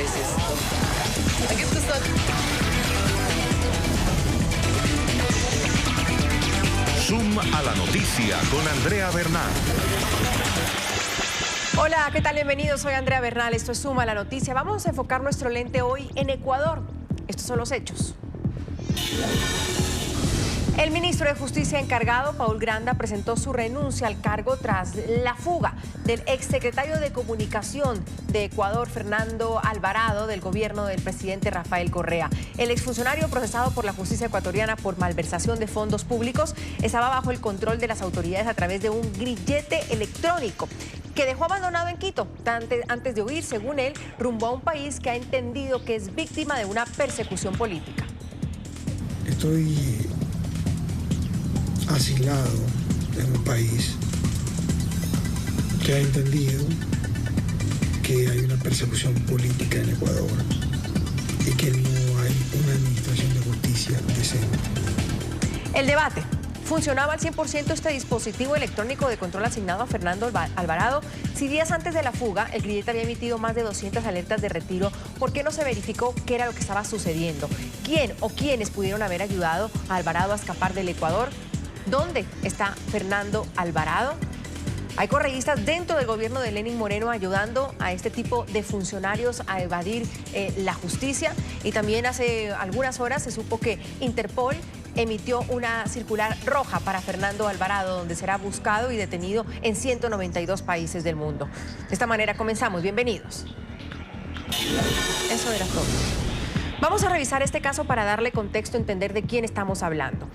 veces. Da gibt's dann. Zoom a la noticia con Andrea Bernal. Hola, ¿qué tal? Bienvenidos, soy Andrea Bernal, esto es Zoom a la noticia. Vamos a enfocar nuestro lente hoy en Ecuador. Estos son los hechos. El ministro de Justicia encargado, Paul Granda, presentó su renuncia al cargo tras la fuga del exsecretario de Comunicación de Ecuador, Fernando Alvarado, del gobierno del presidente Rafael Correa. El exfuncionario procesado por la justicia ecuatoriana por malversación de fondos públicos estaba bajo el control de las autoridades a través de un grillete electrónico que dejó abandonado en Quito antes de huir, según él, rumbo a un país que ha entendido que es víctima de una persecución política. Estoy asilado en un país que ha entendido que hay una persecución política en Ecuador y que no hay una administración de justicia decente. El debate. ¿Funcionaba al 100% este dispositivo electrónico de control asignado a Fernando Alvarado? Si días antes de la fuga el grillete había emitido más de 200 alertas de retiro, ¿por qué no se verificó qué era lo que estaba sucediendo? ¿Quién o quiénes pudieron haber ayudado a Alvarado a escapar del Ecuador? ¿Dónde está Fernando Alvarado? Hay correístas dentro del gobierno de Lenín Moreno ayudando a este tipo de funcionarios a evadir la justicia. Y también hace algunas horas se supo que Interpol emitió una circular roja para Fernando Alvarado, donde será buscado y detenido en 192 países del mundo. De esta manera comenzamos. Bienvenidos. Eso era todo. Vamos a revisar este caso para darle contexto, entender de quién estamos hablando.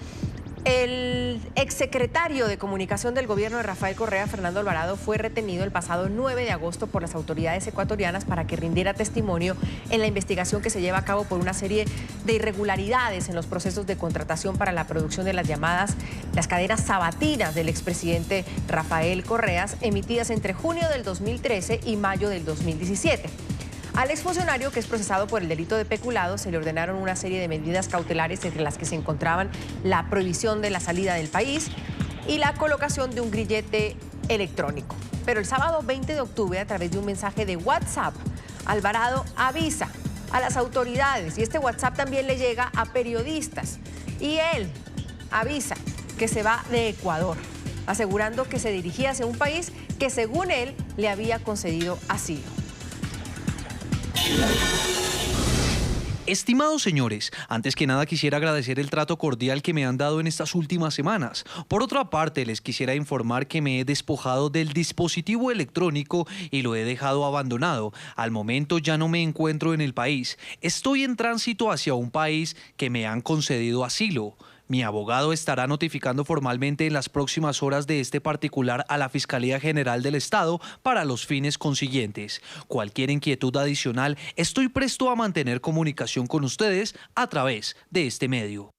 El exsecretario de Comunicación del gobierno de Rafael Correa, Fernando Alvarado, fue retenido el pasado 9 de agosto por las autoridades ecuatorianas para que rindiera testimonio en la investigación que se lleva a cabo por una serie de irregularidades en los procesos de contratación para la producción de las cadenas sabatinas del expresidente Rafael Correa, emitidas entre junio del 2013 y mayo del 2017. Al exfuncionario, que es procesado por el delito de peculado, se le ordenaron una serie de medidas cautelares, entre las que se encontraban la prohibición de la salida del país y la colocación de un grillete electrónico. Pero el sábado 20 de octubre, a través de un mensaje de WhatsApp, Alvarado avisa a las autoridades, y este WhatsApp también le llega a periodistas, y él avisa que se va de Ecuador, asegurando que se dirigía hacia un país que, según él, le había concedido asilo. Estimados señores, antes que nada quisiera agradecer el trato cordial que me han dado en estas últimas semanas. Por otra parte, les quisiera informar que me he despojado del dispositivo electrónico y lo he dejado abandonado. Al momento ya no me encuentro en el país. Estoy en tránsito hacia un país que me han concedido asilo. Mi abogado estará notificando formalmente en las próximas horas de este particular a la Fiscalía General del Estado para los fines consiguientes. Cualquier inquietud adicional, estoy presto a mantener comunicación con ustedes a través de este medio.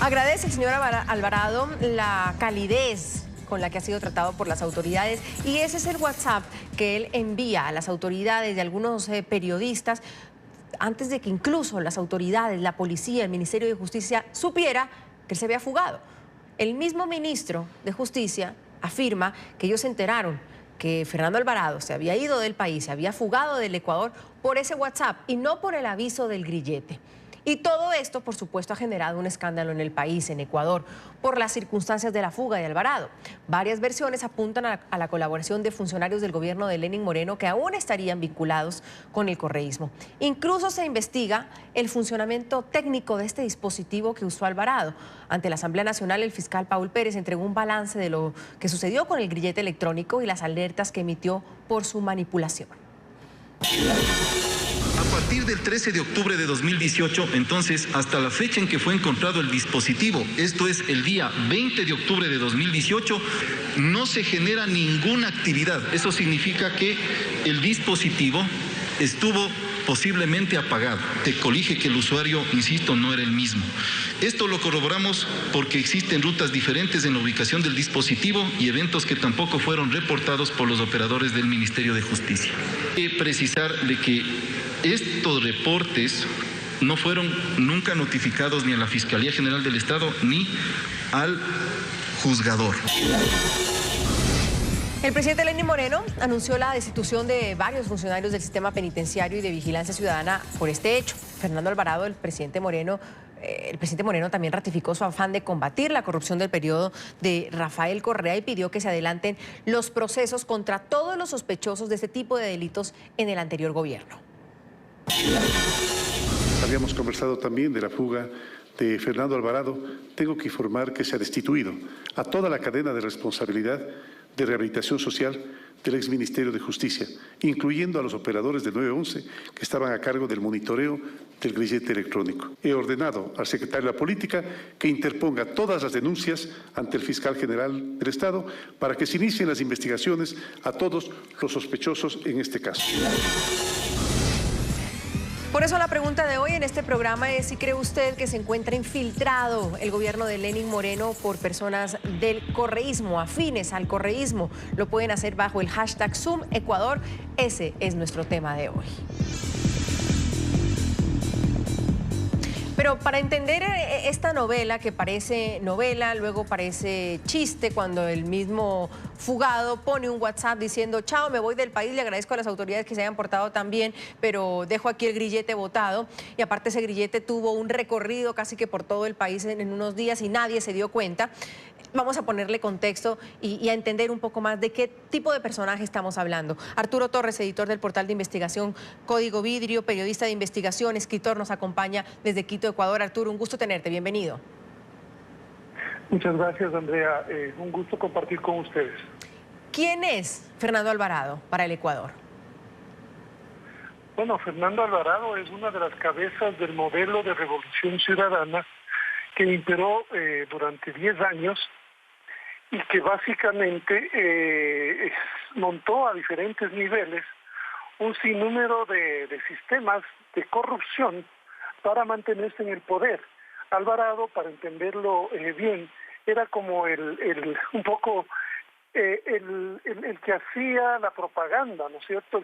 Agradece el señor Alvarado la calidez con la que ha sido tratado por las autoridades, y ese es el WhatsApp que él envía a las autoridades y a algunos periodistas antes de que incluso las autoridades, la policía, el Ministerio de Justicia supiera que él se había fugado. El mismo ministro de Justicia afirma que ellos se enteraron que Fernando Alvarado se había ido del país, se había fugado del Ecuador por ese WhatsApp y no por el aviso del grillete. Y todo esto, por supuesto, ha generado un escándalo en el país, en Ecuador, por las circunstancias de la fuga de Alvarado. Varias versiones apuntan a la colaboración de funcionarios del gobierno de Lenín Moreno que aún estarían vinculados con el correísmo. Incluso se investiga el funcionamiento técnico de este dispositivo que usó Alvarado. Ante la Asamblea Nacional, el fiscal Paul Pérez entregó un balance de lo que sucedió con el grillete electrónico y las alertas que emitió por su manipulación. A partir del 13 de octubre de 2018, entonces, hasta la fecha en que fue encontrado el dispositivo, esto es el día 20 de octubre de 2018, no se genera ninguna actividad. Eso significa que el dispositivo estuvo posiblemente apagado. Te colige que el usuario, insisto, no era el mismo. Esto lo corroboramos porque existen rutas diferentes en la ubicación del dispositivo y eventos que tampoco fueron reportados por los operadores del Ministerio de Justicia. Hay que precisar de que estos reportes no fueron nunca notificados ni a la Fiscalía General del Estado ni al juzgador. El presidente Lenín Moreno anunció la destitución de varios funcionarios del sistema penitenciario y de vigilancia ciudadana por este hecho. Fernando Alvarado, el presidente Moreno también ratificó su afán de combatir la corrupción del periodo de Rafael Correa y pidió que se adelanten los procesos contra todos los sospechosos de este tipo de delitos en el anterior gobierno. Habíamos conversado también de la fuga de Fernando Alvarado. Tengo que informar que se ha destituido a toda la cadena de responsabilidad de rehabilitación social del exministerio de Justicia, incluyendo a los operadores del 911 que estaban a cargo del monitoreo del grillete electrónico. He ordenado al secretario de la Política que interponga todas las denuncias ante el fiscal general del Estado para que se inicien las investigaciones a todos los sospechosos en este caso. Por eso la pregunta de hoy en este programa es si cree usted que se encuentra infiltrado el gobierno de Lenín Moreno por personas del correísmo, afines al correísmo. Lo pueden hacer bajo el hashtag #ZoomEcuador. Ese es nuestro tema de hoy. Pero para entender esta novela, que parece novela, luego parece chiste, cuando el mismo fugado pone un WhatsApp diciendo: chao, me voy del país, le agradezco a las autoridades que se hayan portado tan bien, pero dejo aquí el grillete botado. Y aparte ese grillete tuvo un recorrido casi que por todo el país en unos días y nadie se dio cuenta. Vamos a ponerle contexto y a entender un poco más de qué tipo de personaje estamos hablando. Arturo Torres, editor del portal de investigación Código Vidrio, periodista de investigación, escritor, nos acompaña desde Quito, Ecuador. Arturo, un gusto tenerte, bienvenido. Muchas gracias, Andrea. Un gusto compartir con ustedes. ¿Quién es Fernando Alvarado para el Ecuador? Bueno, Fernando Alvarado es una de las cabezas del modelo de revolución ciudadana que imperó durante 10 años y que básicamente montó a diferentes niveles un sinnúmero de sistemas de corrupción para mantenerse en el poder. Alvarado, para entenderlo bien, era como el que hacía la propaganda, ¿no es cierto?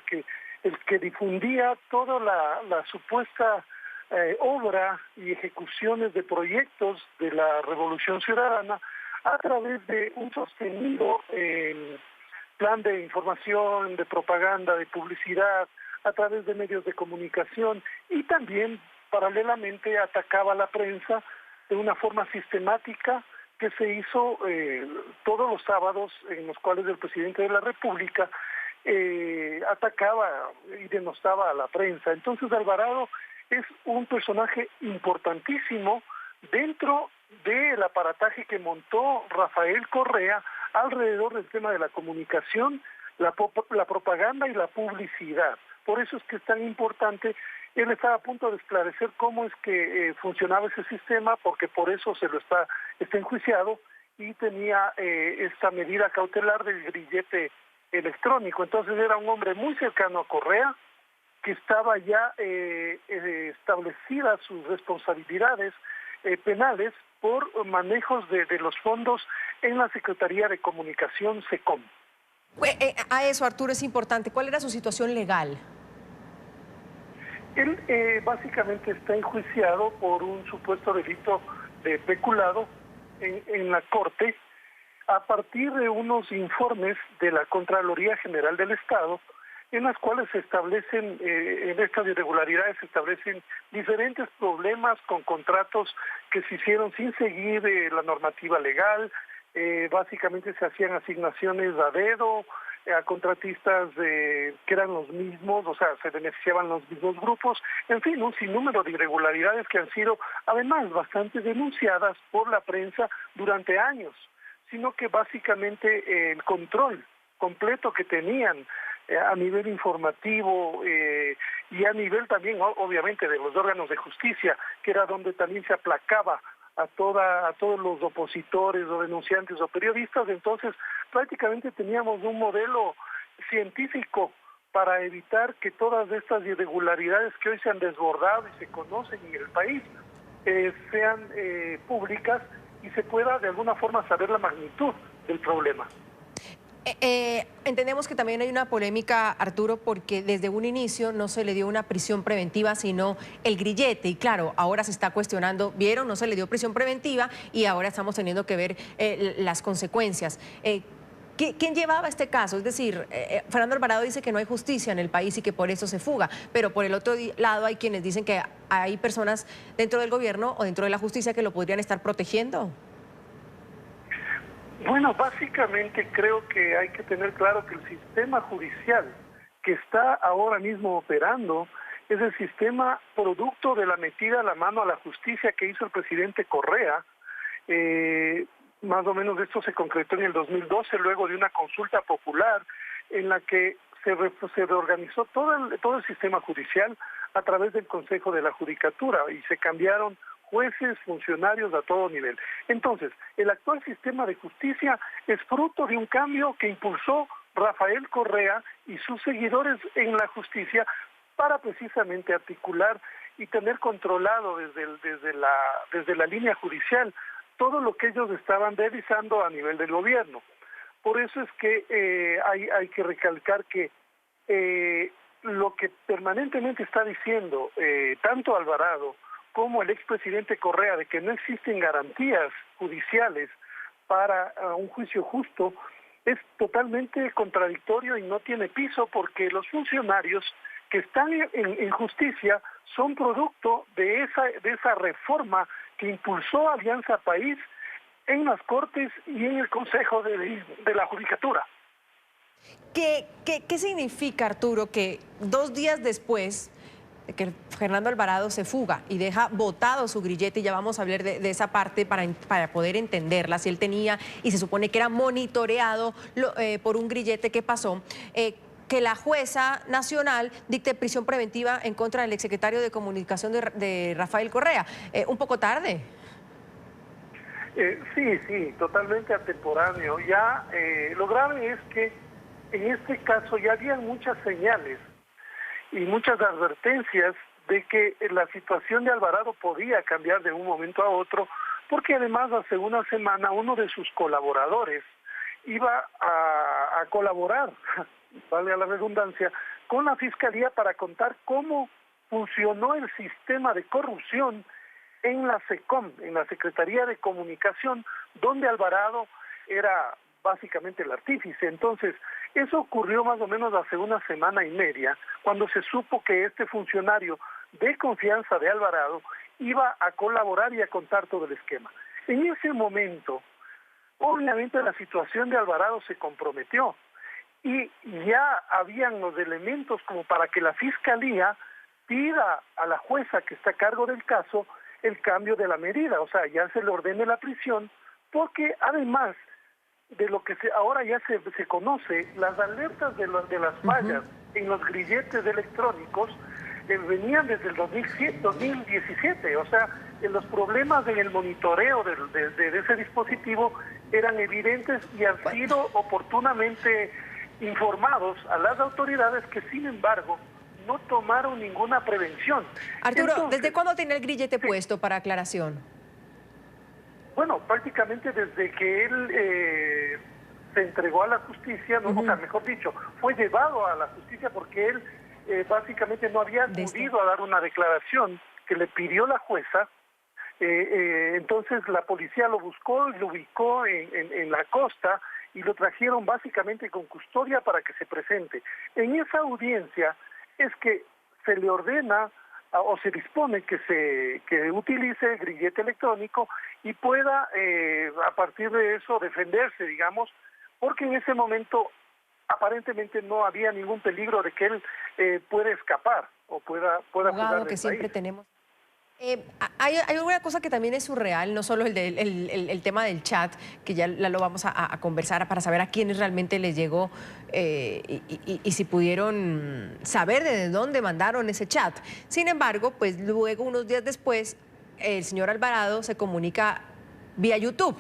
El que difundía toda la supuesta obra y ejecuciones de proyectos de la Revolución Ciudadana a través de un sostenido plan de información, de propaganda, de publicidad, a través de medios de comunicación, y también paralelamente atacaba a la prensa de una forma sistemática que se hizo todos los sábados, en los cuales el presidente de la República atacaba y denostaba a la prensa. Entonces Alvarado es un personaje importantísimo dentro del aparataje que montó Rafael Correa alrededor del tema de la comunicación, la propaganda y la publicidad. Por eso es que es tan importante. Él estaba a punto de esclarecer cómo es que funcionaba ese sistema, porque por eso está enjuiciado y tenía esta medida cautelar del grillete electrónico. Entonces era un hombre muy cercano a Correa, que estaba ya establecidas sus responsabilidades penales por manejos de los fondos en la Secretaría de Comunicación, SECOM. A eso, Arturo, es importante. ¿Cuál era su situación legal? Él básicamente está enjuiciado por un supuesto delito de peculado en la Corte a partir de unos informes de la Contraloría General del Estado, en las cuales se establecen, en estas irregularidades se establecen diferentes problemas con contratos que se hicieron sin seguir la normativa legal. Básicamente se hacían asignaciones a dedo a contratistas que eran los mismos, o sea, se beneficiaban los mismos grupos. En fin, un sinnúmero de irregularidades que han sido además bastante denunciadas por la prensa durante años, sino que básicamente el control completo que tenían a nivel informativo y a nivel también, obviamente, de los órganos de justicia, que era donde también se aplacaba a todos los opositores o denunciantes o periodistas. Entonces, prácticamente teníamos un modelo científico para evitar que todas estas irregularidades que hoy se han desbordado y se conocen en el país sean públicas y se pueda de alguna forma saber la magnitud del problema. Entendemos que también hay una polémica, Arturo, porque desde un inicio no se le dio una prisión preventiva, sino el grillete. Y claro, ahora se está cuestionando, vieron, no se le dio prisión preventiva y ahora estamos teniendo que ver las consecuencias. ¿Quién llevaba este caso? Es decir, Fernando Alvarado dice que no hay justicia en el país y que por eso se fuga, pero por el otro lado hay quienes dicen que hay personas dentro del gobierno o dentro de la justicia que lo podrían estar protegiendo. Bueno, básicamente creo que hay que tener claro que el sistema judicial que está ahora mismo operando es el sistema producto de la metida a la mano a la justicia que hizo el presidente Correa. Más o menos esto se concretó en el 2012, luego de una consulta popular en la que se reorganizó todo el sistema judicial a través del Consejo de la Judicatura y se cambiaron jueces, funcionarios a todo nivel. Entonces, el actual sistema de justicia es fruto de un cambio que impulsó Rafael Correa y sus seguidores en la justicia para precisamente articular y tener controlado desde la línea judicial todo lo que ellos estaban realizando a nivel del gobierno. Por eso es que hay que recalcar que lo que permanentemente está diciendo tanto Alvarado como el expresidente Correa de que no existen garantías judiciales para un juicio justo es totalmente contradictorio y no tiene piso, porque los funcionarios que están en justicia son producto de esa reforma que impulsó Alianza País en las Cortes y en el Consejo de la Judicatura. ¿Qué significa, Arturo, que 2 días después de que Fernando Alvarado se fuga y deja botado su grillete, y ya vamos a hablar de esa parte para poder entenderla, si él tenía y se supone que era monitoreado por un grillete que pasó, que la jueza nacional dicte prisión preventiva en contra del exsecretario de Comunicación de Rafael Correa? Un poco tarde. Sí, totalmente atemporáneo. Ya lo grave es que en este caso ya habían muchas señales y muchas advertencias de que la situación de Alvarado podía cambiar de un momento a otro, porque además hace una semana uno de sus colaboradores iba a colaborar, vale la redundancia, con la Fiscalía para contar cómo funcionó el sistema de corrupción en la SECOM, en la Secretaría de Comunicación, donde Alvarado era básicamente el artífice. Entonces, eso ocurrió más o menos hace una semana y media, cuando se supo que este funcionario de confianza de Alvarado iba a colaborar y a contar todo el esquema. En ese momento, obviamente la situación de Alvarado se comprometió y ya habían los elementos como para que la Fiscalía pida a la jueza que está a cargo del caso el cambio de la medida, o sea, ya se le ordene la prisión, porque además de lo que ahora ya se conoce, las alertas de las fallas en los grilletes electrónicos venían desde el 2017, o sea, los problemas en el monitoreo de ese dispositivo eran evidentes y han sido oportunamente informados a las autoridades que, sin embargo, no tomaron ninguna prevención. Arturo, Entonces, ¿desde cuándo tiene el grillete puesto, para aclaración? Bueno, prácticamente desde que él se entregó a la justicia, no, o sea, mejor dicho, fue llevado a la justicia porque él básicamente no había acudido a dar una declaración que le pidió la jueza. Entonces la policía lo buscó y lo ubicó en la costa y lo trajeron básicamente con custodia para que se presente. En esa audiencia es que se le ordena o se dispone que utilice el grillete electrónico y pueda a partir de eso defenderse, digamos, porque en ese momento aparentemente no había ningún peligro de que él pueda escapar o pueda fugar que del siempre país. tenemos. Hay una cosa que también es surreal, no solo el tema del chat, que ya lo vamos a conversar para saber a quiénes realmente les llegó y si pudieron saber de dónde mandaron ese chat. Sin embargo, pues luego, unos días después, el señor Alvarado se comunica vía YouTube.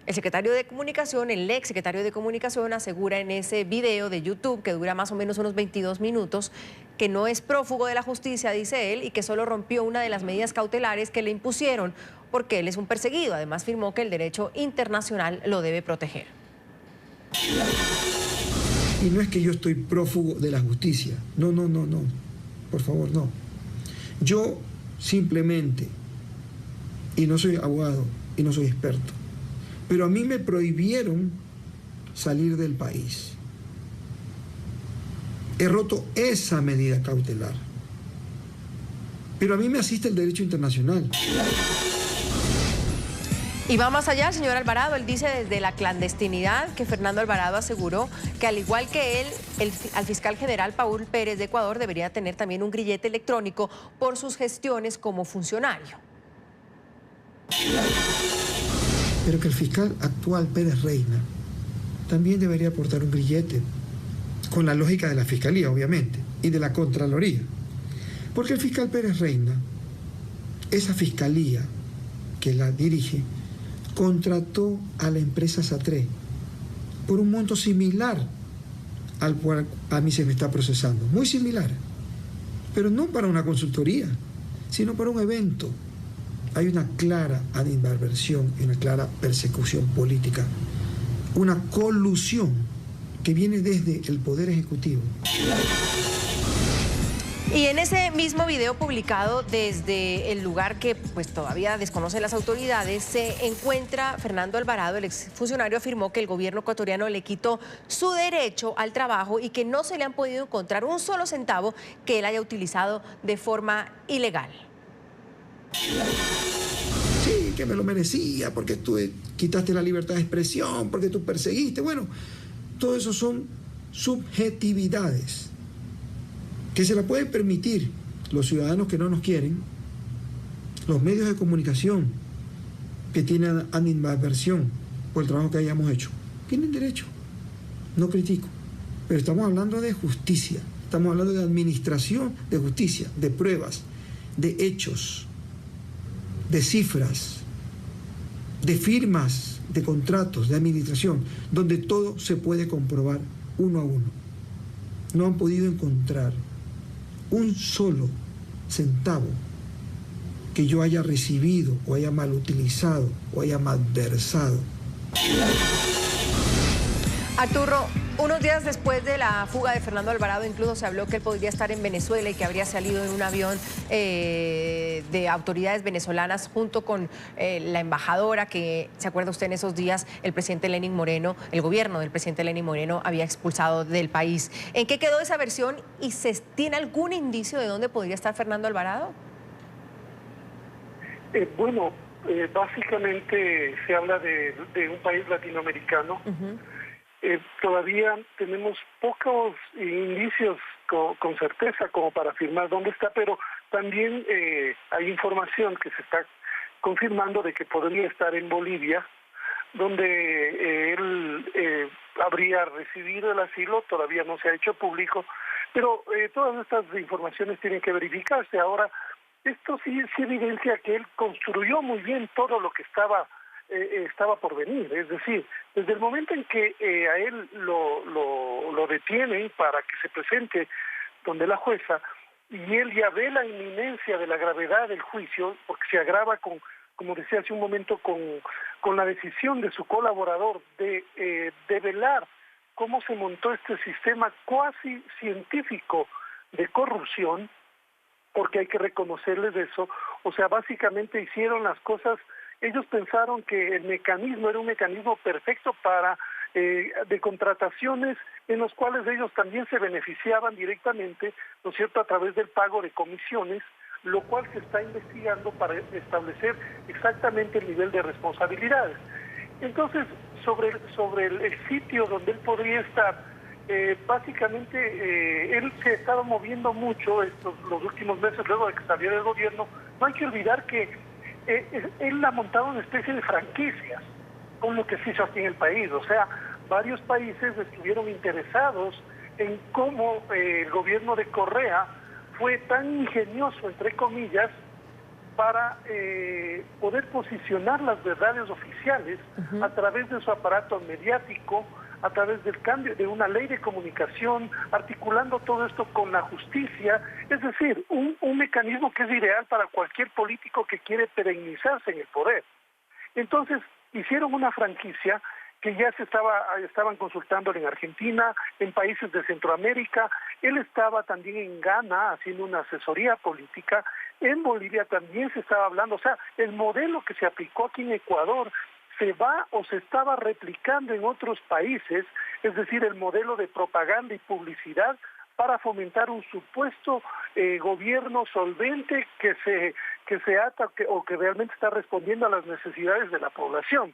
El secretario de Comunicación, el ex secretario de Comunicación, asegura en ese video de YouTube, que dura más o menos unos 22 minutos, que no es prófugo de la justicia, dice él, y que solo rompió una de las medidas cautelares que le impusieron porque él es un perseguido. Además, afirmó que el derecho internacional lo debe proteger. Y no es que yo estoy prófugo de la justicia. No. Por favor, no. Yo simplemente, y no soy abogado y no soy experto, pero a mí me prohibieron salir del país. He roto esa medida cautelar. Pero a mí me asiste el derecho internacional. Y va más allá, señor Alvarado. Él dice desde la clandestinidad que Fernando Alvarado aseguró que, al igual que él, al fiscal general Paul Pérez de Ecuador debería tener también un grillete electrónico por sus gestiones como funcionario. Pero que el fiscal actual, Pérez Reina, también debería aportar un grillete, con la lógica de la Fiscalía, obviamente, y de la Contraloría. Porque el fiscal Pérez Reina, esa fiscalía que la dirige, contrató a la empresa Satré por un monto similar al cual a mí se me está procesando, muy similar, pero no para una consultoría, sino para un evento. Hay una clara animadversión y una clara persecución política, una colusión que viene desde el Poder Ejecutivo. Y en ese mismo video publicado desde el lugar que pues todavía desconocen las autoridades, se encuentra Fernando Alvarado. El exfuncionario afirmó que el gobierno ecuatoriano le quitó su derecho al trabajo y que no se le han podido encontrar un solo centavo que él haya utilizado de forma ilegal. Sí, que me lo merecía, porque tú quitaste la libertad de expresión, porque tú perseguiste. Bueno, todo eso son subjetividades que se la pueden permitir los ciudadanos que no nos quieren, los medios de comunicación que tienen animadversión por el trabajo que hayamos hecho. Tienen derecho, no critico, pero estamos hablando de justicia, estamos hablando de administración de justicia, de pruebas, de hechos, de cifras, de firmas, de contratos, de administración, donde todo se puede comprobar uno a uno. No han podido encontrar un solo centavo que yo haya recibido o haya mal utilizado o haya malversado. Arturo, unos días después de la fuga de Fernando Alvarado, incluso se habló que él podría estar en Venezuela y que habría salido en un avión de autoridades venezolanas junto con la embajadora que, ¿se acuerda usted en esos días? El presidente Lenín Moreno, el gobierno del presidente Lenín Moreno había expulsado del país. ¿En qué quedó esa versión y se tiene algún indicio de dónde podría estar Fernando Alvarado? Básicamente se habla de un país latinoamericano. Todavía tenemos pocos indicios con certeza como para afirmar dónde está, pero también hay información que se está confirmando de que podría estar en Bolivia, donde él habría recibido el asilo. Todavía no se ha hecho público, pero todas estas informaciones tienen que verificarse. Ahora, esto sí evidencia que él construyó muy bien todo lo que estaba por venir. Es decir, desde el momento en que a él lo detienen para que se presente donde la jueza, y él ya ve la inminencia de la gravedad del juicio, porque se agrava como decía hace un momento, con la decisión de su colaborador de develar cómo se montó este sistema cuasi científico de corrupción, porque hay que reconocerles eso. O sea, básicamente hicieron las cosas. Ellos pensaron que el mecanismo era un mecanismo perfecto de contrataciones en los cuales ellos también se beneficiaban directamente, ¿no es cierto?, a través del pago de comisiones, lo cual se está investigando para establecer exactamente el nivel de responsabilidades. Entonces, sobre el sitio donde él podría estar, básicamente él se ha estado moviendo mucho los últimos meses luego de que salió del gobierno. No hay que olvidar que él ha montado una especie de franquicias con lo que se hizo aquí en el país. O sea, varios países estuvieron interesados en cómo el gobierno de Correa fue tan ingenioso, entre comillas, para poder posicionar las verdades oficiales a través de su aparato mediático, a través del cambio de una ley de comunicación, articulando todo esto con la justicia. Es decir, un mecanismo que es ideal para cualquier político que quiere perennizarse en el poder. Entonces, hicieron una franquicia que ya estaban consultando en Argentina, en países de Centroamérica. Él estaba también en Ghana haciendo una asesoría política. En Bolivia también se estaba hablando. O sea, el modelo que se aplicó aquí en Ecuador se va o se estaba replicando en otros países, es decir, el modelo de propaganda y publicidad para fomentar un supuesto gobierno solvente que se ata o que realmente está respondiendo a las necesidades de la población.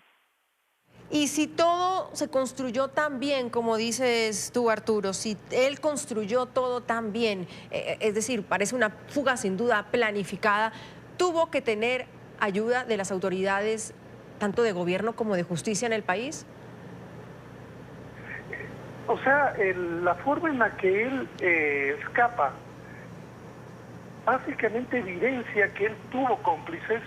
Y si todo se construyó tan bien, como dices tú, Arturo, si él construyó todo tan bien, es decir, parece una fuga sin duda planificada, tuvo que tener ayuda de las autoridades, tanto de gobierno como de justicia en el país. O sea, la forma en la que él escapa básicamente evidencia que él tuvo cómplices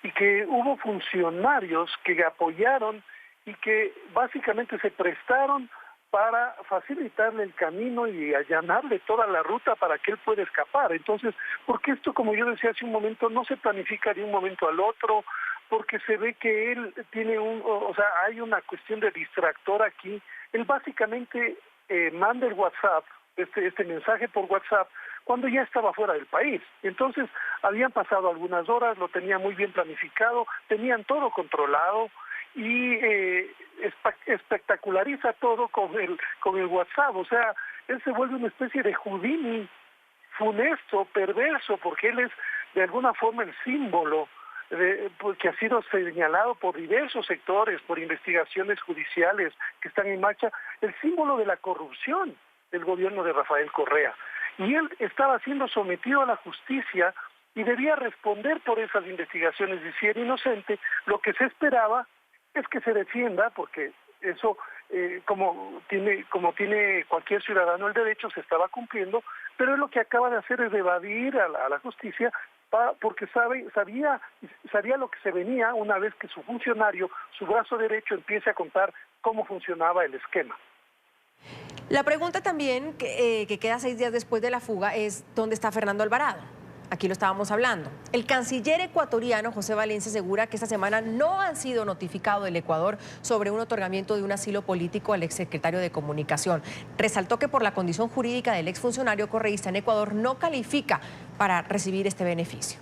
y que hubo funcionarios que apoyaron y que básicamente se prestaron para facilitarle el camino y allanarle toda la ruta para que él pueda escapar. Entonces, porque esto, como yo decía hace un momento, no se planifica de un momento al otro, porque se ve que él tiene hay una cuestión de distractor aquí. Él básicamente manda el WhatsApp, este mensaje por WhatsApp, cuando ya estaba fuera del país. Entonces, habían pasado algunas horas, lo tenía muy bien planificado, tenían todo controlado, y espectaculariza todo con el WhatsApp. O sea, él se vuelve una especie de Houdini funesto, perverso, porque él es de alguna forma el símbolo que ha sido señalado por diversos sectores, por investigaciones judiciales que están en marcha, el símbolo de la corrupción del gobierno de Rafael Correa. Y él estaba siendo sometido a la justicia y debía responder por esas investigaciones. Y si era inocente, lo que se esperaba es que se defienda, porque eso, como tiene cualquier ciudadano el derecho, se estaba cumpliendo, pero él lo que acaba de hacer es evadir a la justicia, porque sabía lo que se venía una vez que su funcionario, su brazo derecho, empiece a contar cómo funcionaba el esquema. La pregunta también que queda 6 días después de la fuga es ¿dónde está Fernando Alvarado? Aquí lo estábamos hablando. El canciller ecuatoriano José Valencia asegura que esta semana no han sido notificados del Ecuador sobre un otorgamiento de un asilo político al exsecretario de Comunicación. Resaltó que por la condición jurídica del exfuncionario correísta en Ecuador no califica para recibir este beneficio.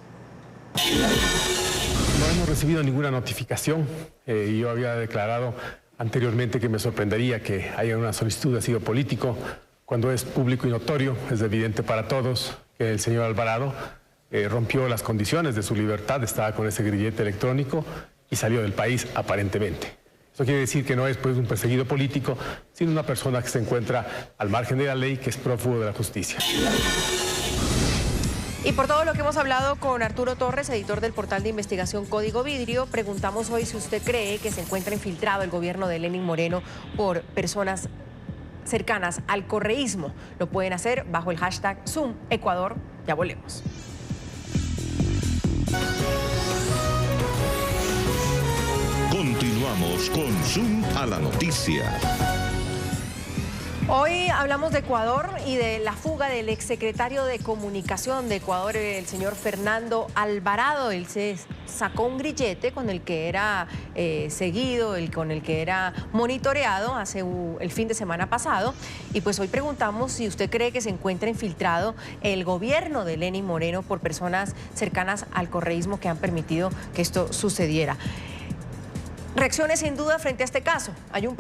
No hemos recibido ninguna notificación. Yo había declarado anteriormente que me sorprendería que haya una solicitud de asilo político cuando es público y notorio, es evidente para todos que el señor Alvarado rompió las condiciones de su libertad, estaba con ese grillete electrónico y salió del país aparentemente. Eso quiere decir que no es pues un perseguido político, sino una persona que se encuentra al margen de la ley, que es prófugo de la justicia. Y por todo lo que hemos hablado con Arturo Torres, editor del portal de investigación Código Vidrio, preguntamos hoy si usted cree que se encuentra infiltrado el gobierno de Lenín Moreno por personas cercanas al correísmo. Lo pueden hacer bajo el hashtag Zoom Ecuador. Ya volvemos. Continuamos con Zoom a la noticia. Hoy hablamos de Ecuador y de la fuga del exsecretario de Comunicación de Ecuador, el señor Fernando Alvarado. Él se sacó un grillete con el que era seguido, con el que era monitoreado el fin de semana pasado. Y pues hoy preguntamos si usted cree que se encuentra infiltrado el gobierno de Lenín Moreno por personas cercanas al correísmo que han permitido que esto sucediera. Reacciones sin duda frente a este caso. Hay el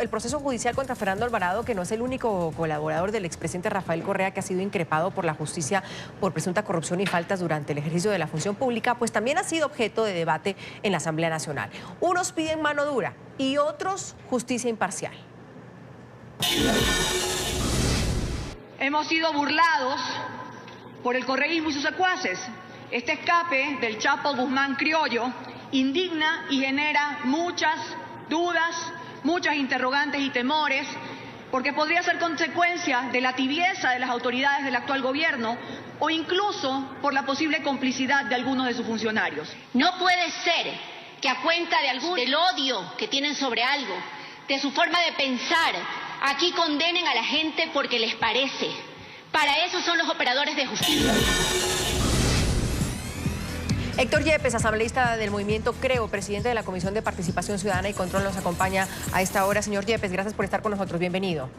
proceso judicial contra Fernando Alvarado, que no es el único colaborador del expresidente Rafael Correa que ha sido increpado por la justicia por presunta corrupción y faltas durante el ejercicio de la función pública, pues también ha sido objeto de debate en la Asamblea Nacional. Unos piden mano dura y otros justicia imparcial. Hemos sido burlados por el correísmo y sus secuaces. Este escape del Chapo Guzmán criollo indigna y genera muchas dudas, muchas interrogantes y temores, porque podría ser consecuencia de la tibieza de las autoridades del actual gobierno o incluso por la posible complicidad de algunos de sus funcionarios. No puede ser que a cuenta del odio que tienen sobre algo, de su forma de pensar, aquí condenen a la gente porque les parece. Para eso son los operadores de justicia. Héctor Yepes, asambleísta del movimiento Creo, presidente de la Comisión de Participación Ciudadana y Control, nos acompaña a esta hora. Señor Yepes, gracias por estar con nosotros. Bienvenido.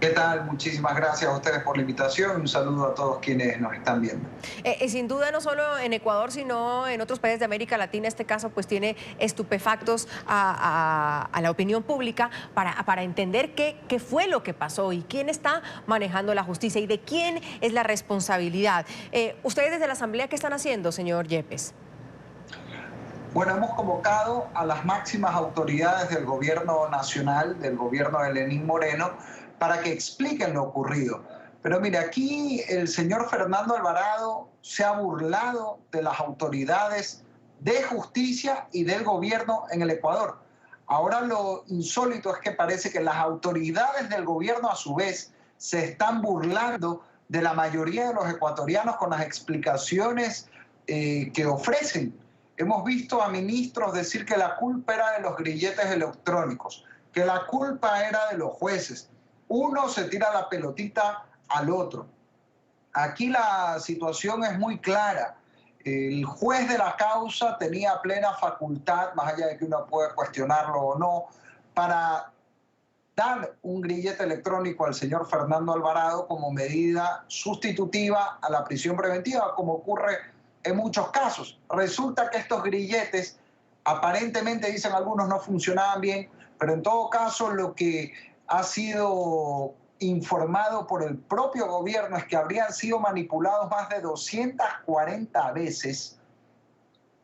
¿Qué tal? Muchísimas gracias a ustedes por la invitación y un saludo a todos quienes nos están viendo. Sin duda, no solo en Ecuador, sino en otros países de América Latina, este caso pues tiene estupefactos a la opinión pública para entender qué fue lo que pasó y quién está manejando la justicia y de quién es la responsabilidad. ¿Ustedes desde la Asamblea qué están haciendo, señor Yepes? Bueno, hemos convocado a las máximas autoridades del gobierno nacional, del gobierno de Lenín Moreno, para que expliquen lo ocurrido. Pero mire, aquí el señor Fernando Alvarado se ha burlado de las autoridades de justicia y del gobierno en el Ecuador. Ahora lo insólito es que parece que las autoridades del gobierno a su vez se están burlando de la mayoría de los ecuatorianos con las explicaciones que ofrecen. Hemos visto a ministros decir que la culpa era de los grilletes electrónicos, que la culpa era de los jueces. Uno se tira la pelotita al otro. Aquí la situación es muy clara. El juez de la causa tenía plena facultad, más allá de que uno puede cuestionarlo o no, para dar un grillete electrónico al señor Fernando Alvarado como medida sustitutiva a la prisión preventiva, como ocurre en muchos casos. Resulta que estos grilletes, aparentemente, dicen algunos, no funcionaban bien, pero en todo caso lo que ha sido informado por el propio gobierno es que habrían sido manipulados más de 240 veces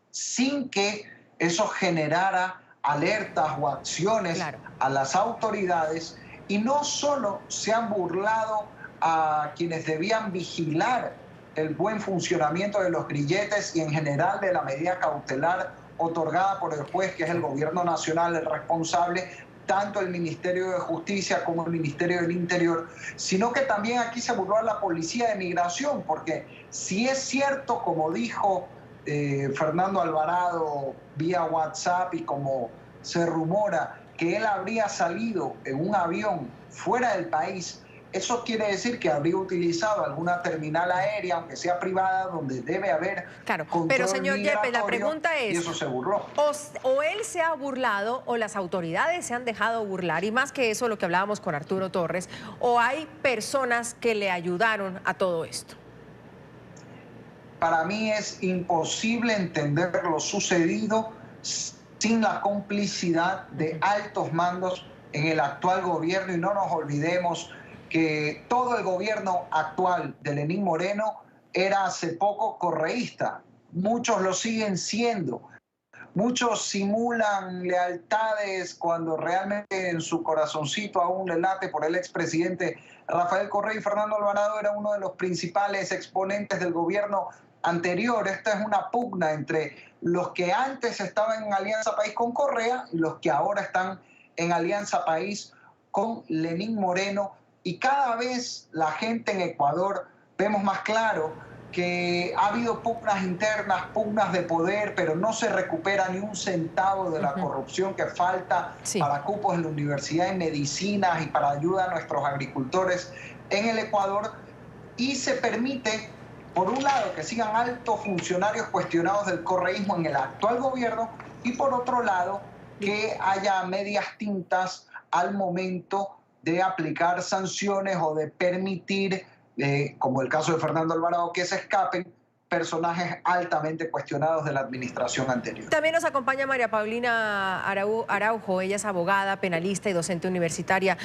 sin que eso generara alertas o acciones a las autoridades, y no solo se han burlado a quienes debían vigilar el buen funcionamiento de los grilletes y en general de la medida cautelar otorgada por el juez, que es el gobierno nacional el responsable, tanto el Ministerio de Justicia como el Ministerio del Interior, sino que también aquí se burló a la Policía de Migración, porque si es cierto, como dijo Fernando Alvarado vía WhatsApp y como se rumora, que él habría salido en un avión fuera del país, eso quiere decir que habría utilizado alguna terminal aérea, aunque sea privada, donde debe haber control. Pero señor Yepes, la pregunta es, y eso se burló. O él se ha burlado o las autoridades se han dejado burlar, y más que eso, lo que hablábamos con Arturo Torres, o hay personas que le ayudaron a todo esto. Para mí es imposible entender lo sucedido sin la complicidad de altos mandos en el actual gobierno, y no nos olvidemos que todo el gobierno actual de Lenín Moreno era hace poco correísta. Muchos lo siguen siendo. Muchos simulan lealtades cuando realmente en su corazoncito aún le late por el expresidente Rafael Correa, y Fernando Alvarado era uno de los principales exponentes del gobierno anterior. Esta es una pugna entre los que antes estaban en Alianza País con Correa y los que ahora están en Alianza País con Lenín Moreno. Y cada vez la gente en Ecuador vemos más claro que ha habido pugnas internas, pugnas de poder, pero no se recupera ni un centavo de la corrupción que falta para cupos en la universidad, en medicinas y para ayuda a nuestros agricultores en el Ecuador. Y se permite, por un lado, que sigan altos funcionarios cuestionados del correísmo en el actual gobierno, y por otro lado, que haya medias tintas al momento de aplicar sanciones o de permitir, como el caso de Fernando Alvarado, que se escapen personajes altamente cuestionados de la administración anterior. También nos acompaña María Paulina Araujo, ella es abogada, penalista y docente universitaria.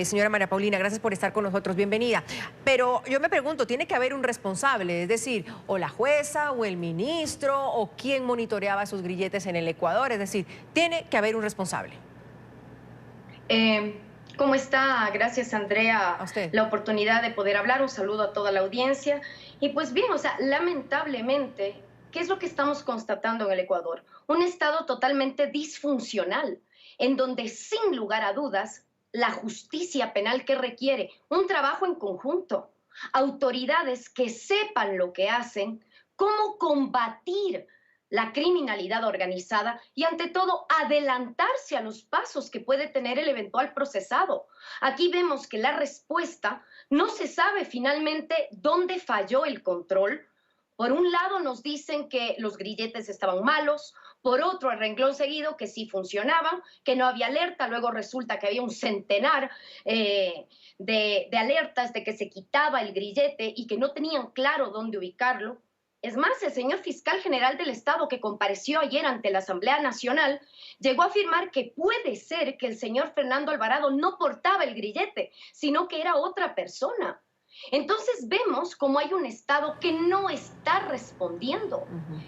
Señora María Paulina, gracias por estar con nosotros, bienvenida. Pero yo me pregunto, ¿tiene que haber un responsable? Es decir, o la jueza, o el ministro, o quién monitoreaba sus grilletes en el Ecuador. Es decir, tiene que haber un responsable. ¿Cómo está? Gracias, Andrea, la oportunidad de poder hablar. Un saludo a toda la audiencia. Y pues bien, o sea, lamentablemente, ¿qué es lo que estamos constatando en el Ecuador? Un estado totalmente disfuncional, en donde sin lugar a dudas, la justicia penal que requiere un trabajo en conjunto, autoridades que sepan lo que hacen, cómo combatir la criminalidad organizada y, ante todo, adelantarse a los pasos que puede tener el eventual procesado. Aquí vemos que la respuesta no se sabe finalmente dónde falló el control. Por un lado nos dicen que los grilletes estaban malos, por otro, el renglón seguido, que sí funcionaban, que no había alerta, luego resulta que había un centenar de alertas de que se quitaba el grillete y que no tenían claro dónde ubicarlo. Es más, el señor fiscal general del Estado, que compareció ayer ante la Asamblea Nacional, llegó a afirmar que puede ser que el señor Fernando Alvarado no portaba el grillete, sino que era otra persona. Entonces vemos cómo hay un Estado que no está respondiendo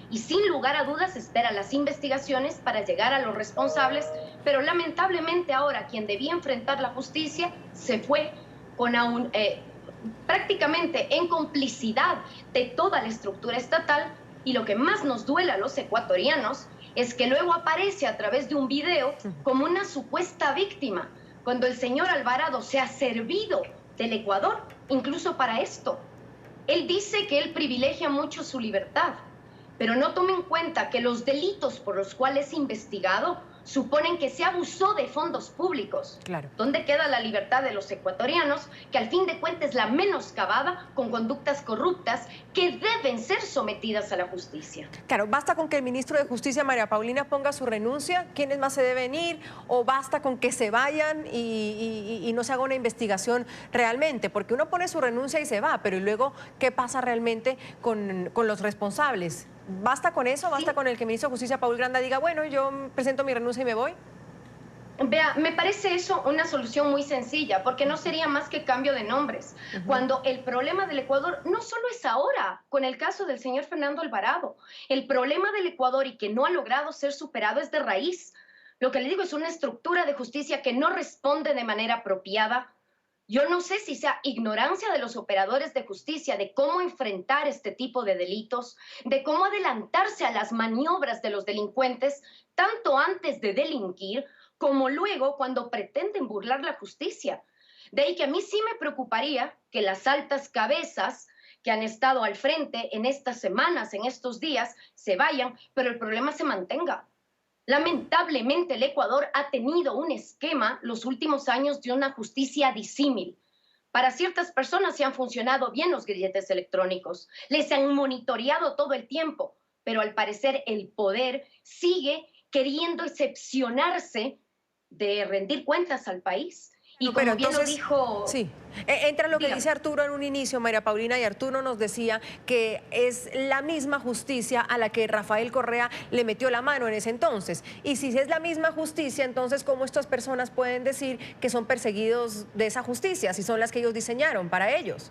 y sin lugar a dudas espera las investigaciones para llegar a los responsables, pero lamentablemente ahora quien debía enfrentar la justicia se fue con prácticamente en complicidad de toda la estructura estatal, y lo que más nos duele a los ecuatorianos es que luego aparece a través de un video como una supuesta víctima, cuando el señor Alvarado se ha servido del Ecuador, incluso para esto. Él dice que él privilegia mucho su libertad, pero no toma en cuenta que los delitos por los cuales es investigado suponen que se abusó de fondos públicos. Claro. ¿Dónde queda la libertad de los ecuatorianos, que al fin de cuentas es la menoscabada con conductas corruptas que deben ser sometidas a la justicia? Claro, ¿basta con que el ministro de Justicia, María Paulina, ponga su renuncia? ¿Quiénes más se deben ir? ¿O basta con que se vayan y no se haga una investigación realmente? Porque uno pone su renuncia y se va, pero ¿y luego qué pasa realmente con los responsables? ¿Basta con eso? ¿Basta con el que el ministro de Justicia, Paul Granda, diga, bueno, yo presento mi renuncia y me voy? Vea, me parece eso una solución muy sencilla, porque no sería más que cambio de nombres. Cuando el problema del Ecuador no solo es ahora, con el caso del señor Fernando Alvarado, el problema del Ecuador y que no ha logrado ser superado es de raíz. Lo que le digo es una estructura de justicia que no responde de manera apropiada. Yo no sé si sea ignorancia de los operadores de justicia de cómo enfrentar este tipo de delitos, de cómo adelantarse a las maniobras de los delincuentes, tanto antes de delinquir como luego cuando pretenden burlar la justicia. De ahí que a mí sí me preocuparía que las altas cabezas que han estado al frente en estas semanas, en estos días, se vayan, pero el problema se mantenga. Lamentablemente el Ecuador ha tenido un esquema los últimos años de una justicia disímil. Para ciertas personas se han funcionado bien los grilletes electrónicos, les han monitoreado todo el tiempo, pero al parecer el poder sigue queriendo excepcionarse de rendir cuentas al país. Y como pero bien entonces, lo dijo... Sí, entra lo que Dígame. dice Arturo en un inicio, María Paulina, y Arturo nos decía que es la misma justicia a la que Rafael Correa le metió la mano en ese entonces. Y si es la misma justicia, entonces ¿cómo estas personas pueden decir que son perseguidos de esa justicia, si son las que ellos diseñaron para ellos?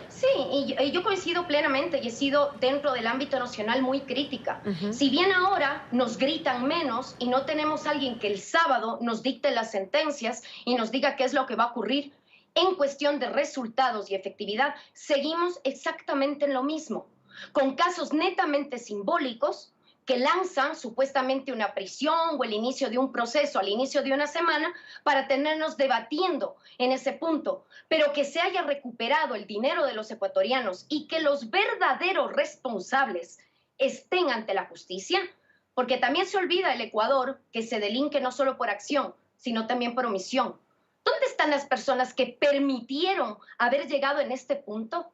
Sí, y yo coincido plenamente y he sido dentro del ámbito nacional muy crítica. Si bien ahora nos gritan menos y no tenemos a alguien que el sábado nos dicte las sentencias y nos diga qué es lo que va a ocurrir, en cuestión de resultados y efectividad, seguimos exactamente en lo mismo, con casos netamente simbólicos que lanzan supuestamente una prisión o el inicio de un proceso al inicio de una semana para tenernos debatiendo en ese punto, pero que se haya recuperado el dinero de los ecuatorianos y que los verdaderos responsables estén ante la justicia, porque también se olvida el Ecuador que se delinque no solo por acción, sino también por omisión. ¿Dónde están las personas que permitieron haber llegado en este punto?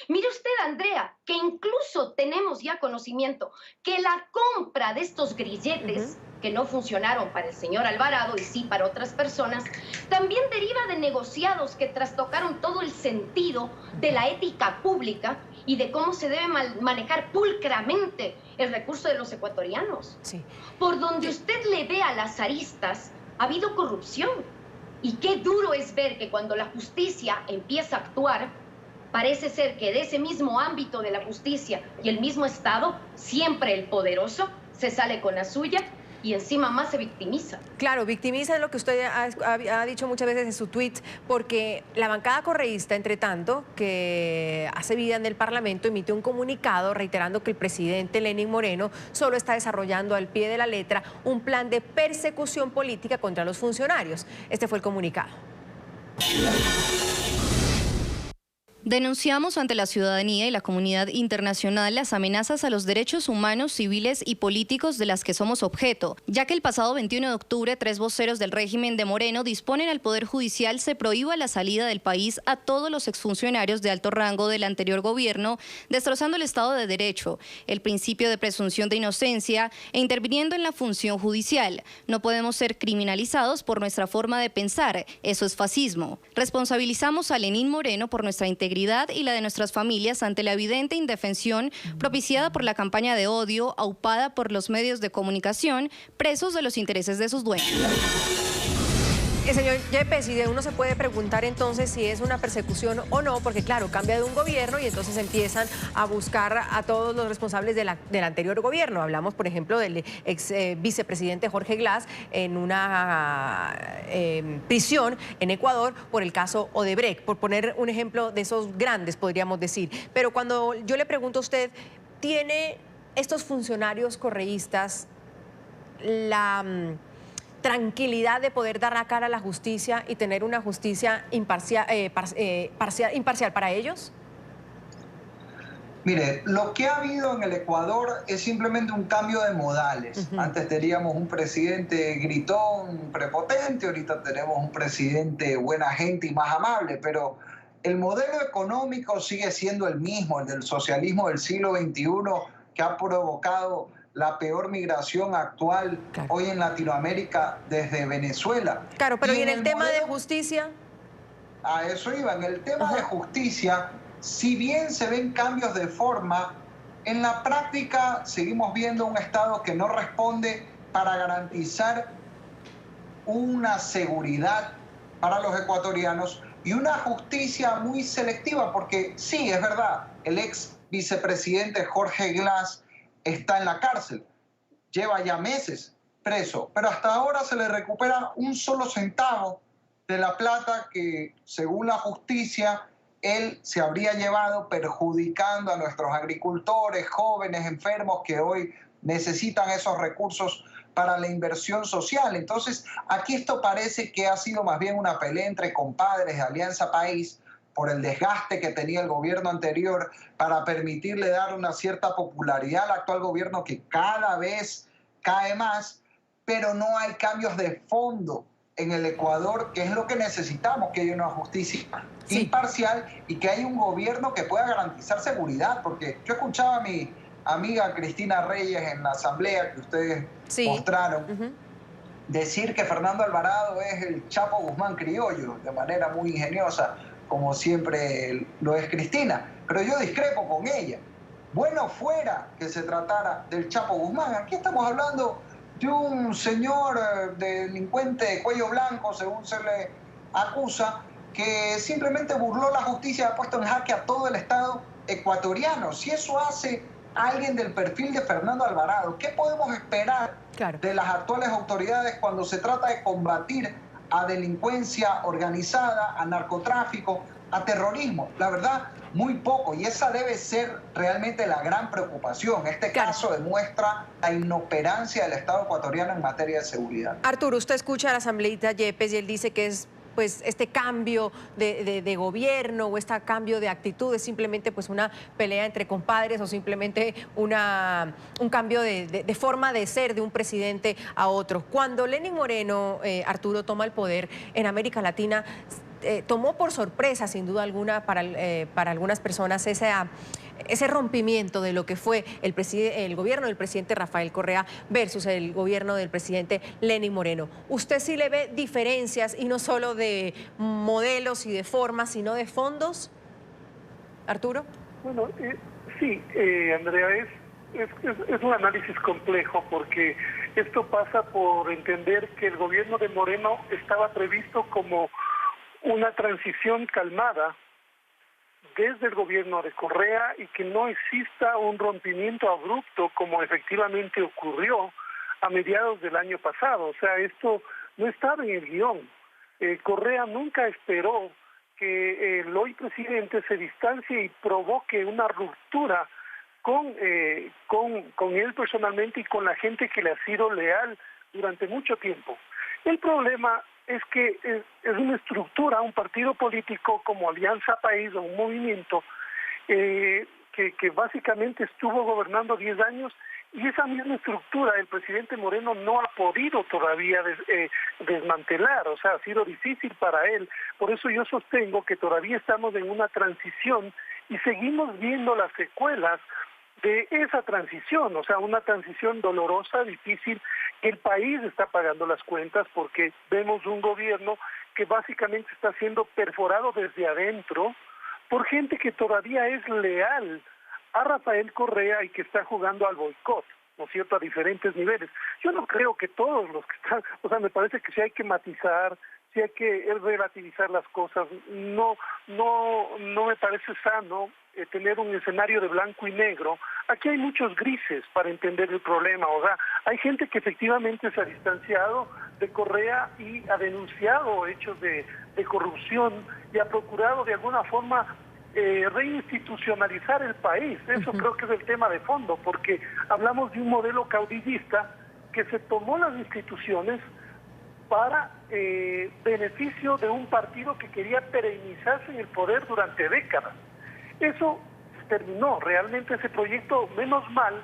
Mire usted, Andrea, que incluso tenemos ya conocimiento que la compra de estos grilletes, que no funcionaron para el señor Alvarado y sí para otras personas, también deriva de negociados que trastocaron todo el sentido de la ética pública y de cómo se debe manejar pulcramente el recurso de los ecuatorianos. Sí. Por donde usted le ve a las aristas, ha habido corrupción. Y qué duro es ver que cuando la justicia empieza a actuar, parece ser que de ese mismo ámbito de la justicia y el mismo Estado, siempre el poderoso se sale con la suya y encima más se victimiza. Claro, victimiza lo que usted ha dicho muchas veces en su tweet, porque la bancada correísta, entre tanto, que hace vida en el Parlamento, emite un comunicado reiterando que el presidente Lenín Moreno solo está desarrollando al pie de la letra un plan de persecución política contra los funcionarios. Este fue el comunicado. Denunciamos ante la ciudadanía y la comunidad internacional las amenazas a los derechos humanos, civiles y políticos de las que somos objeto, ya que el pasado 21 de octubre 3 voceros del régimen de Moreno disponen al Poder Judicial se prohíba la salida del país a todos los exfuncionarios de alto rango del anterior gobierno, destrozando el Estado de Derecho, el principio de presunción de inocencia e interviniendo en la función judicial. No podemos ser criminalizados por nuestra forma de pensar, eso es fascismo. Responsabilizamos a Lenín Moreno por nuestra integridad y la de nuestras familias ante la evidente indefensión propiciada por la campaña de odio aupada por los medios de comunicación, presos de los intereses de sus dueños. Señor Yepes, y uno se puede preguntar entonces si es una persecución o no, porque claro, cambia de un gobierno y entonces empiezan a buscar a todos los responsables del anterior gobierno. Hablamos, por ejemplo, del ex vicepresidente Jorge Glass en una prisión en Ecuador por el caso Odebrecht, por poner un ejemplo de esos grandes, podríamos decir. Pero cuando yo le pregunto a usted, ¿tiene estos funcionarios correístas la tranquilidad de poder dar la cara a la justicia y tener una justicia imparcial para ellos? Mire, lo que ha habido en el Ecuador es simplemente un cambio de modales. Antes teníamos un presidente gritón, prepotente, ahorita tenemos un presidente buena gente y más amable, pero el modelo económico sigue siendo el mismo, el del socialismo del siglo XXI, que ha provocado la peor migración actual hoy en Latinoamérica desde Venezuela. Claro, pero ¿y en el tema de justicia? A eso iba. En el tema de justicia, si bien se ven cambios de forma, en la práctica seguimos viendo un Estado que no responde para garantizar una seguridad para los ecuatorianos y una justicia muy selectiva, porque sí, es verdad, el ex vicepresidente Jorge Glass está en la cárcel, lleva ya meses preso, pero hasta ahora se le recupera un solo centavo de la plata que, según la justicia, él se habría llevado, perjudicando a nuestros agricultores, jóvenes, enfermos que hoy necesitan esos recursos para la inversión social. Entonces, aquí esto parece que ha sido más bien una pelea entre compadres de Alianza País por el desgaste que tenía el gobierno anterior para permitirle dar una cierta popularidad al actual gobierno que cada vez cae más, pero no hay cambios de fondo en el Ecuador, que es lo que necesitamos, que haya una justicia imparcial y que haya un gobierno que pueda garantizar seguridad, porque yo escuchaba a mi amiga Cristina Reyes en la asamblea que ustedes mostraron, decir que Fernando Alvarado es el Chapo Guzmán criollo, de manera muy ingeniosa, como siempre lo es Cristina, pero yo discrepo con ella. Bueno fuera que se tratara del Chapo Guzmán, aquí estamos hablando de un señor delincuente de cuello blanco, según se le acusa, que simplemente burló la justicia y ha puesto en jaque a todo el Estado ecuatoriano. Si eso hace alguien del perfil de Fernando Alvarado, ¿qué podemos esperar de las actuales autoridades cuando se trata de combatir a delincuencia organizada, a narcotráfico, a terrorismo? La verdad, muy poco, y esa debe ser realmente la gran preocupación. Este caso demuestra la inoperancia del Estado ecuatoriano en materia de seguridad. Arturo, usted escucha a la asambleísta Yepes y él dice que es pues este cambio de gobierno o este cambio de actitud es simplemente pues una pelea entre compadres o simplemente un cambio de forma de ser de un presidente a otro. Cuando Lenín Moreno, Arturo, toma el poder en América Latina, tomó por sorpresa, sin duda alguna, para algunas personas ese rompimiento de lo que fue el gobierno del presidente Rafael Correa versus el gobierno del presidente Lenín Moreno. ¿Usted sí le ve diferencias, y no solo de modelos y de formas, sino de fondos, Arturo? Bueno, sí, Andrea, es un análisis complejo, porque esto pasa por entender que el gobierno de Moreno estaba previsto como una transición calmada desde el gobierno de Correa y que no exista un rompimiento abrupto como efectivamente ocurrió a mediados del año pasado. O sea, esto no estaba en el guión. Correa nunca esperó que el hoy presidente se distancie y provoque una ruptura con él personalmente y con la gente que le ha sido leal durante mucho tiempo. El problema es que es una estructura, un partido político como Alianza País o un movimiento que básicamente estuvo gobernando 10 años, y esa misma estructura el presidente Moreno no ha podido todavía desmantelar, o sea, ha sido difícil para él. Por eso yo sostengo que todavía estamos en una transición y seguimos viendo las secuelas de esa transición, o sea, una transición dolorosa, difícil. El país está pagando las cuentas porque vemos un gobierno que básicamente está siendo perforado desde adentro por gente que todavía es leal a Rafael Correa y que está jugando al boicot, ¿no es cierto?, a diferentes niveles. Yo no creo que todos los que están, o sea, me parece que sí hay que matizar, sí hay que relativizar las cosas. No me parece sano tener un escenario de blanco y negro. Aquí hay muchos grises para entender el problema. O sea, hay gente que efectivamente se ha distanciado de Correa y ha denunciado hechos de corrupción y ha procurado de alguna forma reinstitucionalizar el país. Eso creo que es el tema de fondo, porque hablamos de un modelo caudillista que se tomó las instituciones para beneficio de un partido que quería perennizarse en el poder durante décadas. Eso terminó, realmente ese proyecto, menos mal,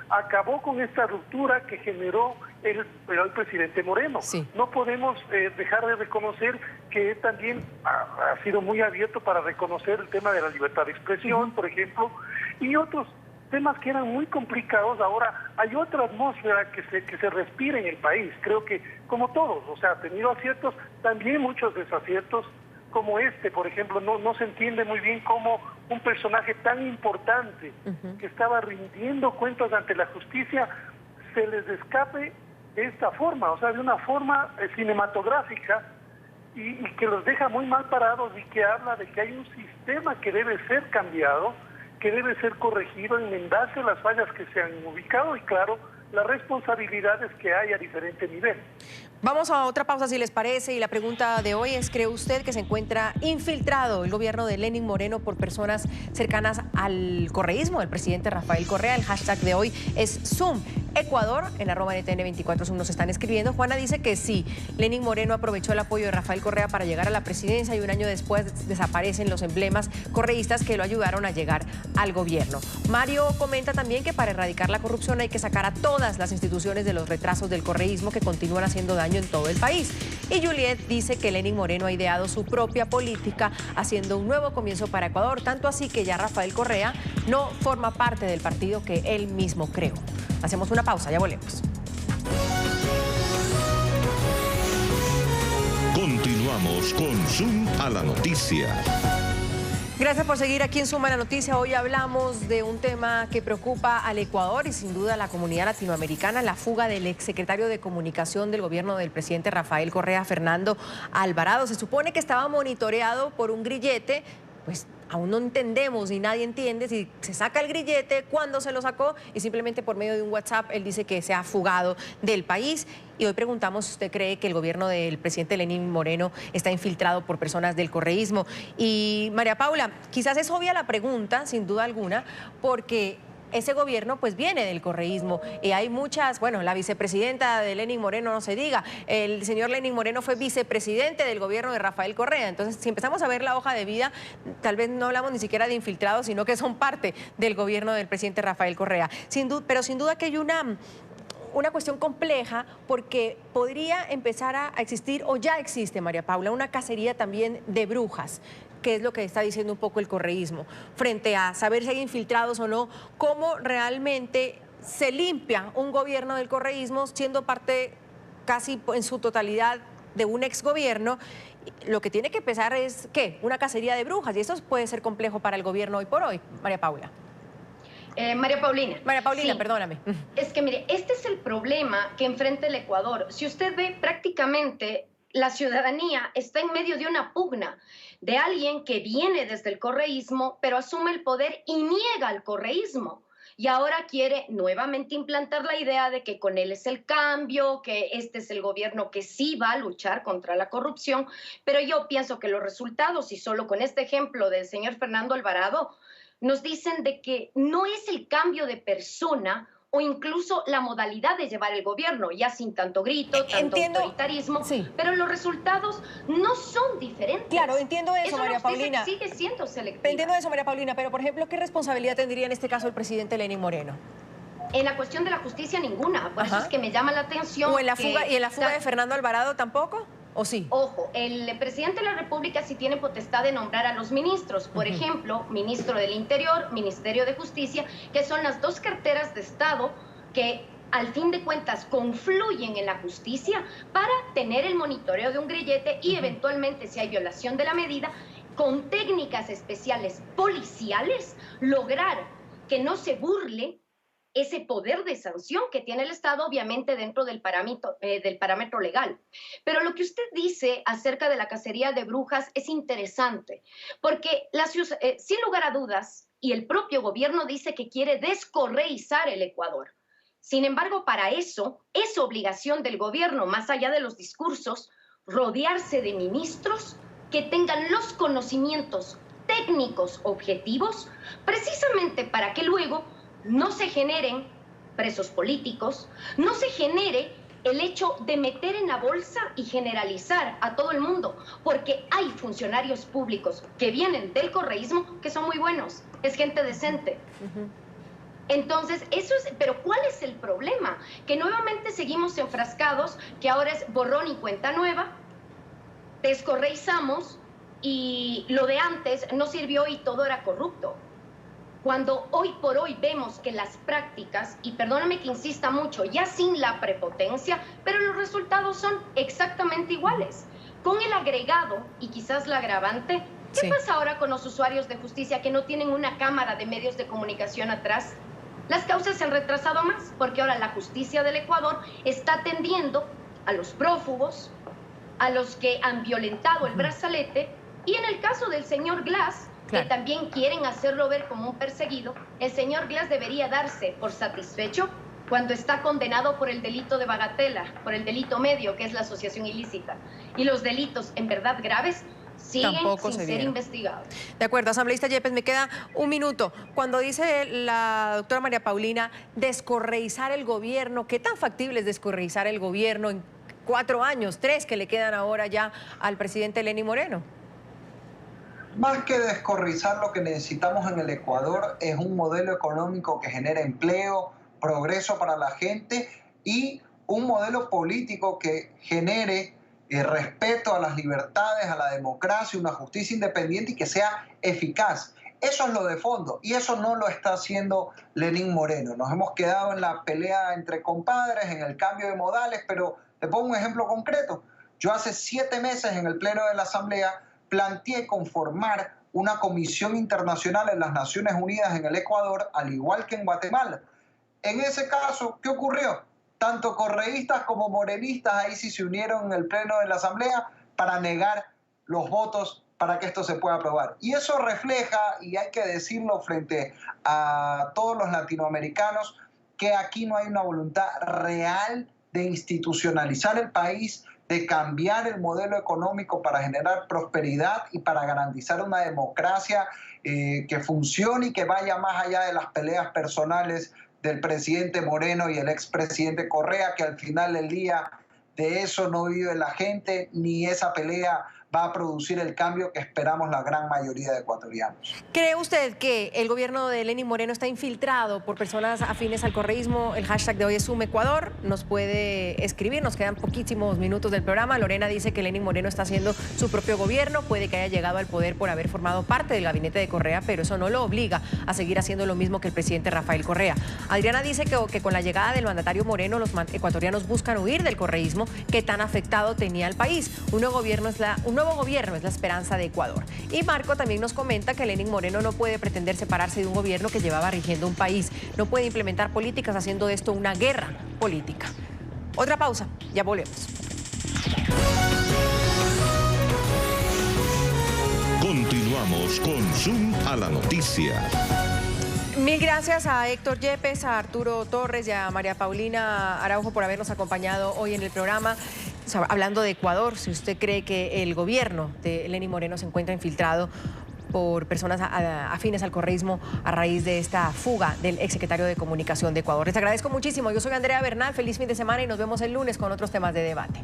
acabó con esta ruptura que generó el presidente Moreno. Sí. No podemos dejar de reconocer que él también ha sido muy abierto para reconocer el tema de la libertad de expresión, por ejemplo, y otros temas que eran muy complicados. Ahora hay otra atmósfera que se respira en el país. Creo que, como todos, o sea, ha tenido aciertos, también muchos desaciertos, como este, por ejemplo. No se entiende muy bien cómo un personaje tan importante que estaba rindiendo cuentas ante la justicia se les escape de esta forma, o sea, de una forma cinematográfica, y que los deja muy mal parados, y que habla de que hay un sistema que debe ser cambiado, que debe ser corregido, enmendarse las fallas que se han ubicado y, claro, las responsabilidades que hay a diferente nivel. Vamos a otra pausa, si les parece, y la pregunta de hoy es: ¿cree usted que se encuentra infiltrado el gobierno de Lenín Moreno por personas cercanas al correísmo del presidente Rafael Correa? El hashtag de hoy es Zoom Ecuador, en @NTN24 Zoom nos están escribiendo. Juana dice que sí, Lenín Moreno aprovechó el apoyo de Rafael Correa para llegar a la presidencia, y un año después desaparecen los emblemas correístas que lo ayudaron a llegar al gobierno. Mario comenta también que para erradicar la corrupción hay que sacar a todas las instituciones de los retrasos del correísmo que continúan haciendo daño en todo el país. Y Juliet dice que Lenín Moreno ha ideado su propia política, haciendo un nuevo comienzo para Ecuador, tanto así que ya Rafael Correa no forma parte del partido que él mismo creó. Hacemos una pausa, ya volvemos. Continuamos con Zoom a la noticia. Gracias por seguir aquí en Zoom a la Noticia. Hoy hablamos de un tema que preocupa al Ecuador y sin duda a la comunidad latinoamericana: la fuga del exsecretario de Comunicación del gobierno del presidente Rafael Correa, Fernando Alvarado. Se supone que estaba monitoreado por un grillete, pues aún no entendemos y nadie entiende si se saca el grillete, cuándo se lo sacó, y simplemente por medio de un WhatsApp él dice que se ha fugado del país. Y hoy preguntamos si usted cree que el gobierno del presidente Lenín Moreno está infiltrado por personas del correísmo. Y María Paula, quizás es obvia la pregunta, sin duda alguna, porque ese gobierno pues viene del correísmo y hay muchas, bueno, la vicepresidenta de Lenín Moreno no se diga, el señor Lenín Moreno fue vicepresidente del gobierno de Rafael Correa. Entonces, si empezamos a ver la hoja de vida, tal vez no hablamos ni siquiera de infiltrados, sino que son parte del gobierno del presidente Rafael Correa. Pero sin duda que hay una cuestión compleja, porque podría empezar a existir, o ya existe, María Paula, una cacería también de brujas, que es lo que está diciendo un poco el correísmo, frente a saber si hay infiltrados o no. ¿Cómo realmente se limpia un gobierno del correísmo siendo parte casi en su totalidad de un exgobierno? Lo que tiene que empezar es, ¿qué? Una cacería de brujas, y eso puede ser complejo para el gobierno hoy por hoy, María Paula. María Paulina. María Paulina, sí. Perdóname. Es que mire, este es el problema que enfrenta el Ecuador. Si usted ve, prácticamente la ciudadanía está en medio de una pugna de alguien que viene desde el correísmo, pero asume el poder y niega el correísmo. Y ahora quiere nuevamente implantar la idea de que con él es el cambio, que este es el gobierno que sí va a luchar contra la corrupción. Pero yo pienso que los resultados, y solo con este ejemplo del señor Fernando Alvarado, nos dicen de que no es el cambio de persona o incluso la modalidad de llevar el gobierno, ya sin tanto grito, tanto autoritarismo, pero los resultados no son diferentes. Claro, entiendo eso, María Paulina. Sigue siendo selectiva. Entiendo eso, María Paulina, pero por ejemplo, ¿qué responsabilidad tendría en este caso el presidente Lenín Moreno? En la cuestión de la justicia, ninguna. Por eso es que me llama la atención. ¿O en la fuga, y en la fuga de Fernando Alvarado tampoco? ¿O sí? Ojo, el presidente de la República sí tiene potestad de nombrar a los ministros. Por ejemplo, ministro del Interior, Ministerio de Justicia, que son las dos carteras de Estado que al fin de cuentas confluyen en la justicia para tener el monitoreo de un grillete y eventualmente, si hay violación de la medida, con técnicas especiales policiales, lograr que no se burle ese poder de sanción que tiene el Estado, obviamente dentro del parámetro legal. Pero lo que usted dice acerca de la cacería de brujas es interesante, porque sin lugar a dudas, y el propio gobierno dice que quiere descorreizar el Ecuador. Sin embargo, para eso es obligación del gobierno, más allá de los discursos, rodearse de ministros que tengan los conocimientos técnicos objetivos, precisamente para que luego no se generen presos políticos, no se genere el hecho de meter en la bolsa y generalizar a todo el mundo, porque hay funcionarios públicos que vienen del correísmo que son muy buenos, es gente decente. Entonces, eso es, pero ¿cuál es el problema? Que nuevamente seguimos enfrascados, que ahora es borrón y cuenta nueva, descorreizamos y lo de antes no sirvió y todo era corrupto. Cuando hoy por hoy vemos que las prácticas, y perdóname que insista mucho, ya sin la prepotencia, pero los resultados son exactamente iguales. Con el agregado y quizás la agravante, ¿qué pasa ahora con los usuarios de justicia que no tienen una cámara de medios de comunicación atrás? Las causas se han retrasado más, porque ahora la justicia del Ecuador está atendiendo a los prófugos, a los que han violentado el brazalete, y en el caso del señor Glass, que también quieren hacerlo ver como un perseguido, el señor Glass debería darse por satisfecho cuando está condenado por el delito de bagatela, por el delito medio, que es la asociación ilícita. Y los delitos en verdad graves siguen sin ser investigados. De acuerdo, asambleísta Yepes, me queda un minuto. Cuando dice la doctora María Paulina descorreizar el gobierno, ¿qué tan factible es descorreizar el gobierno en 4 años, 3 que le quedan ahora ya al presidente Lenín Moreno? Más que descorrizar, lo que necesitamos en el Ecuador es un modelo económico que genere empleo, progreso para la gente y un modelo político que genere respeto a las libertades, a la democracia, una justicia independiente y que sea eficaz. Eso es lo de fondo y eso no lo está haciendo Lenín Moreno. Nos hemos quedado en la pelea entre compadres, en el cambio de modales, pero te pongo un ejemplo concreto. Yo hace 7 meses en el Pleno de la Asamblea planteé conformar una comisión internacional en las Naciones Unidas en el Ecuador, al igual que en Guatemala. En ese caso, ¿qué ocurrió? Tanto correístas como morenistas ahí sí se unieron en el Pleno de la Asamblea para negar los votos para que esto se pueda aprobar. Y eso refleja, y hay que decirlo frente a todos los latinoamericanos, que aquí no hay una voluntad real de institucionalizar el país, de cambiar el modelo económico para generar prosperidad y para garantizar una democracia que funcione y que vaya más allá de las peleas personales del presidente Moreno y el expresidente Correa, que al final del día de eso no vive la gente, ni esa pelea va a producir el cambio que esperamos la gran mayoría de ecuatorianos. ¿Cree usted que el gobierno de Lenín Moreno está infiltrado por personas afines al correísmo? El hashtag de hoy es #SumEcuador. Nos puede escribir, nos quedan poquísimos minutos del programa. Lorena dice que Lenín Moreno está haciendo su propio gobierno, puede que haya llegado al poder por haber formado parte del gabinete de Correa, pero eso no lo obliga a seguir haciendo lo mismo que el presidente Rafael Correa. Adriana dice que con la llegada del mandatario Moreno, los ecuatorianos buscan huir del correísmo que tan afectado tenía al país. Un nuevo gobierno es la esperanza de Ecuador. Y Marco también nos comenta que Lenín Moreno no puede pretender separarse de un gobierno que llevaba rigiendo un país. No puede implementar políticas haciendo de esto una guerra política. Otra pausa, ya volvemos. Continuamos con Zoom a la noticia. Mil gracias a Héctor Yepes, a Arturo Torres y a María Paulina Araujo por habernos acompañado hoy en el programa. Hablando de Ecuador, si usted cree que el gobierno de Lenín Moreno se encuentra infiltrado por personas afines al correísmo a raíz de esta fuga del exsecretario de Comunicación de Ecuador. Les agradezco muchísimo. Yo soy Andrea Bernal. Feliz fin de semana y nos vemos el lunes con otros temas de debate.